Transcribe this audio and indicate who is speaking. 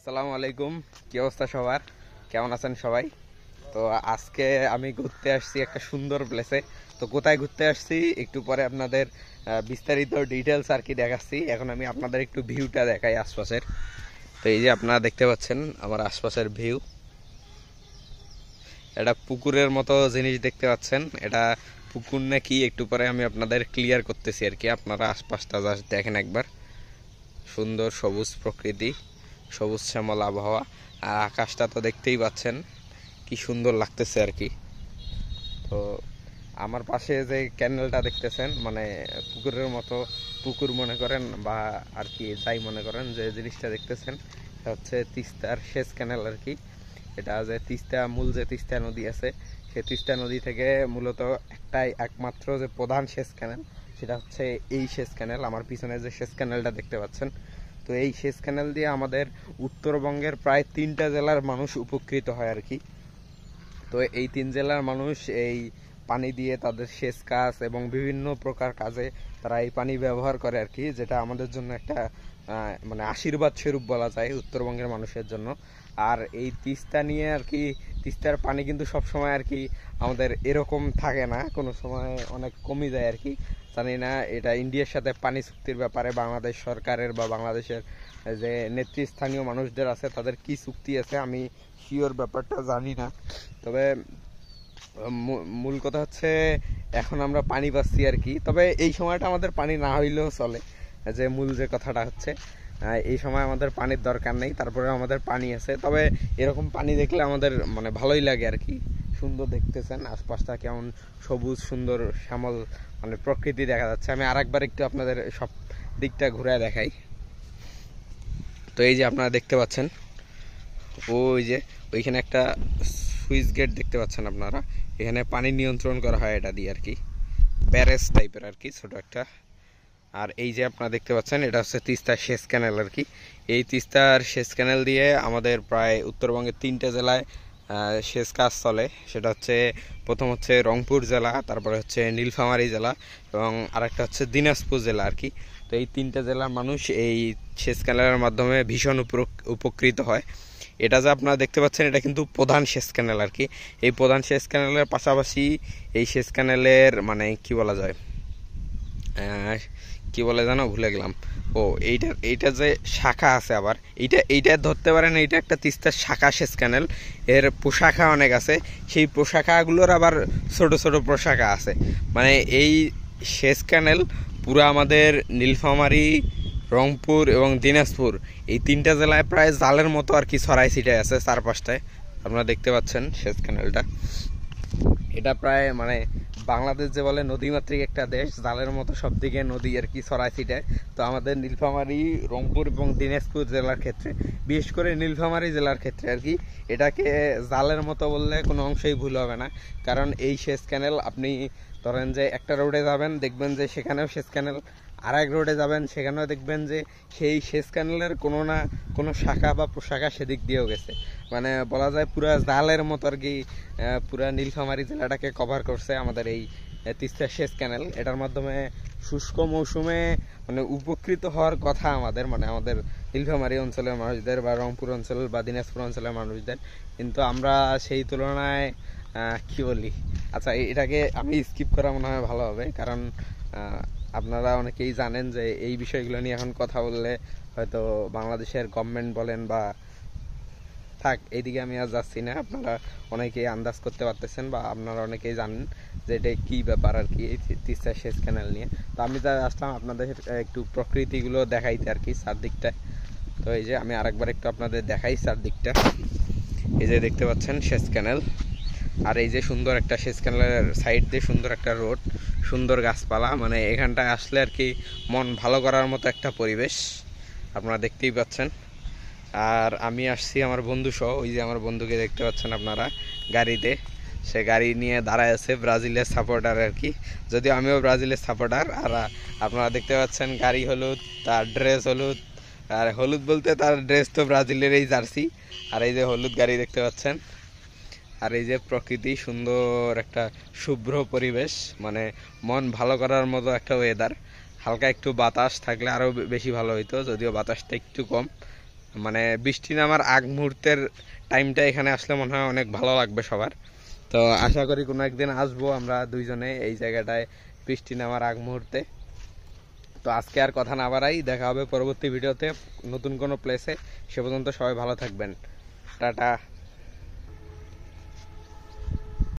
Speaker 1: আসসালামু আলাইকুম। কি অবস্থা সবার? কেমন আছেন সবাই? তো আজকে আমি ঘুরতে আসছি একটা সুন্দর প্লেসে। তো কোথায় ঘুরতে আসছি একটু পরে আপনাদের বিস্তারিত ডিটেলস আর কি দেখাচ্ছি। এখন আমি আপনাদের একটু ভিউটা দেখাই আশপাশের। তো এই যে আপনারা দেখতে পাচ্ছেন আমার আশপাশের ভিউ। এটা পুকুরের মতো জিনিস দেখতে পাচ্ছেন। এটা পুকুর নাকি একটু পরে আমি আপনাদের ক্লিয়ার করতেছি আর কি। আপনারা আশপাশটা জাস্ট দেখেন একবার। সুন্দর সবুজ প্রকৃতি, সবুজ শ্যামল আবহাওয়া, আর আকাশটা তো দেখতেই পাচ্ছেন কি সুন্দর লাগতেছে আর কি। তো আমার পাশে যে ক্যানেলটা দেখতেছেন, মানে পুকুরের মতো পুকুর মনে করেন বা আর কি যাই মনে করেন, যে জিনিসটা দেখতেছেন এটা হচ্ছে তিস্তার সেচ ক্যানেল আর কি। এটা যে তিস্তা, মূল যে তিস্তা নদী আছে, সে তিস্তা নদী থেকে মূলত একমাত্র যে প্রধান সেচ ক্যানেল, সেটা হচ্ছে এই সেচ ক্যানেল। আমার পিছনে যে সেচ ক্যানেলটা দেখতে পাচ্ছেন, তো এই সেচ ক্যানেল দিয়ে আমাদের উত্তরবঙ্গের প্রায় 3টা জেলার মানুষ উপকৃত হয় আর কি। তো এই 3 জেলার মানুষ এই পানি দিয়ে তাদের সেচ কাজ এবং বিভিন্ন প্রকার কাজে তারা এই পানি ব্যবহার করে আর কি, যেটা আমাদের জন্য একটা মানে আশীর্বাদ স্বরূপ বলা যায় উত্তরবঙ্গের মানুষের জন্য। আর এই তিস্তা নিয়ে আর কি, তিস্তার পানি কিন্তু সব সময় আর কি আমাদের এরকম থাকে না, কোনো সময় অনেক কমে যায় আর কি। জানি না এটা ইন্ডিয়ার সাথে পানি চুক্তির ব্যাপারে বাংলাদেশ সরকারের বা বাংলাদেশের যে নেতৃস্থানীয় মানুষদের আছে তাদের কি চুক্তি আছে, আমি শিওর ব্যাপারটা জানি না। তবে মূল কথা হচ্ছে এখন আমরা পানি পাচ্ছি আর কি। তবে এই সময়টা আমাদের পানি না হইলেও চলে, যে মূল যে কথাটা হচ্ছে এই সময় আমাদের পানির দরকার নেই, তারপরে আমাদের পানি আছে। তবে এরকম পানি দেখলে আমাদের মানে ভালোই লাগে আর কি। সুন্দর দেখতেছেন আশপাশটা কেমন সবুজ সুন্দর শ্যামল, মানে প্রকৃতি দেখা যাচ্ছে। আমি আরেকবার একটু আপনাদের সব দিকটা ঘুরে দেখাই। তো এই যে আপনারা দেখতে পাচ্ছেন, ওই যে ওইখানে একটা সুইচ গেট দেখতে পাচ্ছেন আপনারা, এখানে পানি নিয়ন্ত্রণ করা হয় এটা দিয়ে আর কি, ব্যারেজ টাইপের আর কি, ছোট একটা। আর এই যে আপনারা দেখতে পাচ্ছেন এটা হচ্ছে তিস্তার সেচ ক্যানেল আর কি। এই তিস্তার সেচ ক্যানেল দিয়ে আমাদের প্রায় উত্তরবঙ্গের 3টে জেলায় সেচ কাজ চলে। সেটা হচ্ছে প্রথম হচ্ছে রংপুর জেলা, তারপরে হচ্ছে নীলফামারী জেলা এবং আরেকটা হচ্ছে দিনাজপুর জেলা আর কি। তো এই 3টে জেলার মানুষ এই সেচ ক্যানেলের মাধ্যমে ভীষণ উপকৃত হয়। এটা যে আপনারা দেখতে পাচ্ছেন এটা কিন্তু প্রধান সেচ ক্যানেল আর কি। এই প্রধান সেচ ক্যানেলের পাশাপাশি এই সেচ ক্যানেলের মানে কি বলা যায়, কি বলে জানো ভুলে গেলাম। ও এইটা যে শাখা আছে আবার, এইটা ধরতে পারেন, এইটা একটা তিস্তার শাখা সেচ ক্যানেল। এর প্রশাখা অনেক আছে, সেই প্রশাখাগুলোর আবার ছোট ছোট প্রশাখা আছে। মানে এই সেচ ক্যানেল পুরো আমাদের নীলফামারী, রংপুর এবং দিনাজপুর এই 3টা জেলায় প্রায় জালের মতো আর কি ছড়াই ছিটাই আছে চারপাশটায়। আপনারা দেখতে পাচ্ছেন সেচ ক্যানেলটা। এটা প্রায় মানে বাংলাদেশ যে বলে নদীমাতৃক একটা দেশ, জালের মতো সব দিকে নদী আর কি ছড়াই ছিটায়। তো আমাদের নীলফামারী, রংপুর এবং দিনাজপুর জেলার ক্ষেত্রে, বিশেষ করে নীলফামারী জেলার ক্ষেত্রে আর কি, এটাকে জালের মতো বললে কোনো অংশেই ভুল হবে না। কারণ এই সেচ ক্যানেল আপনি ধরেন যে একটা রোডে যাবেন দেখবেন যে সেখানেও সেচ ক্যানেল, আর এক রোডে যাবেন সেখানেও দেখবেন যে সেই সেচ ক্যানেলের কোনো না কোনো শাখা বা প্রশাখা সেদিক দিয়েও গেছে। মানে বলা যায় পুরা জালের মতো আর কি পুরা নীলফামারী জেলাটাকে কভার করছে আমাদের এই তিস্তা সেচ ক্যানেল। এটার মাধ্যমে শুষ্ক মৌসুমে মানে উপকৃত হওয়ার কথা আমাদের, মানে আমাদের নীলফামারী অঞ্চলের মানুষদের বা রংপুর অঞ্চল বা দিনাজপুর অঞ্চলের মানুষদের, কিন্তু আমরা সেই তুলনায় কি বলি, আচ্ছা এটাকে আমি স্কিপ করা মনে হয় ভালো হবে। কারণ আপনারা অনেকেই জানেন যে এই বিষয়গুলো নিয়ে এখন কথা বললে হয়তো বাংলাদেশের গভর্নমেন্ট বলেন বা থাক, এইদিকে আমি আর যাচ্ছি না। আপনারা অনেকেই আন্দাজ করতে পারতেছেন বা আপনারা অনেকেই জানেন যে এটা কী ব্যাপার আর কি এই তিস্তা সেচ ক্যানেল নিয়ে। তো আমি যা আসলাম আপনাদের একটু প্রকৃতিগুলো দেখাইতে আর কি চারদিকটায়। তো এই যে আমি আরেকবার একটু আপনাদের দেখাই চারদিকটা। এই যে দেখতে পাচ্ছেন সেচ ক্যানেল, আর এই যে সুন্দর একটা সেচ ক্যানেলের সাইড দিয়ে সুন্দর একটা রোড, সুন্দর গাছপালা, মানে এখানটায় আসলে আর কি মন ভালো করার মতো একটা পরিবেশ আপনারা দেখতেই পাচ্ছেন। আর আমি আসছি আমার বন্ধু সহ, ওই যে আমার বন্ধুকে দেখতে পাচ্ছেন আপনারা গাড়িতে, সে গাড়ি নিয়ে দাঁড়ায় আছে, ব্রাজিলের সাপোর্টার আর কি। যদিও আমিও ব্রাজিলের সাপোর্টার। আর আপনারা দেখতে পাচ্ছেন গাড়ি হলুদ, তার ড্রেস হলুদ, আর হলুদ বলতে তার ড্রেস তো ব্রাজিলের এই জার্সি। আর এই যে হলুদ গাড়ি দেখতে পাচ্ছেন, আর এই যে প্রকৃতি, সুন্দর একটা শুভ্র পরিবেশ, মানে মন ভালো করার মতো একটা ওয়েদার। হালকা একটু বাতাস থাকলে আরও বেশি ভালো হইতো, যদিও বাতাসটা একটু কম। মানে বৃষ্টি নামার আগ মুহূর্তের টাইমটা এখানে আসলে মনে হয় অনেক ভালো লাগবে সবার। তো আশা করি কোনো একদিন আসবো আমরা দুইজনে এই জায়গাটায় বৃষ্টি নামার আগ মুহূর্তে। তো আজকে আর কথা না বাড়াই, দেখা হবে পরবর্তী ভিডিওতে নতুন কোনো প্লেসে। সে পর্যন্ত সবাই ভালো থাকবেন, টাটা।